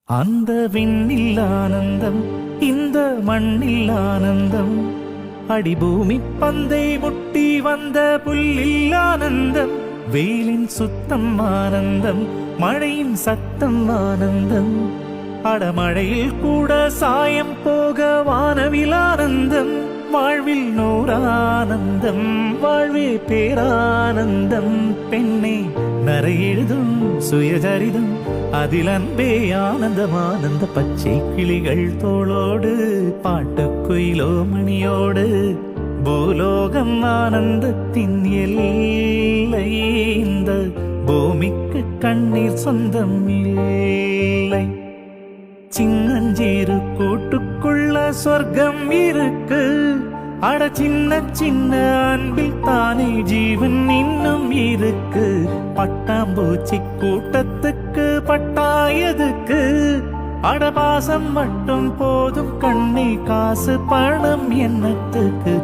அந்த விண்ணில் ஆனந்தம், இந்த மண்ணில் ஆனந்தம், அடிபூமி பந்தை முட்டி வந்த புல்லில் ஆனந்தம், வெயிலின் சுத்தம் ஆனந்தம், மழையின் சத்தம் ஆனந்தம், அடமழையில் கூட சாயம் போக வானவில் ஆனந்தம், வாழ்வில் நூறானந்தம், வாழ்வே பேரானந்தம். பெண்ணே நரை எழுதும் சுயசரிதம், அதில் அன்பே ஆனந்தம் ஆனந்த. பச்சை கிளிகள் தோளோடு பாட்டுக்குயிலோ மணியோடு, பூலோகம் ஆனந்தத்தின் எல்லை. இந்த பூமிக்கு கண்ணீர் சொந்தம் இல்லை. சின்னஞ்சீரு கூட்டுக்குள்ள சொர்க்கம் இருக்கு, அட சின்ன சின்ன அன்பில் தானே ஜீவன் இன்னும் இருக்கு. பட்டாம்பூச்சி கூட்டத்துக்கு பட்டாயதுக்கு, அடபாசம் மட்டும் போதும் கண்ணே, காசு பணம் என்னத்துக்கு.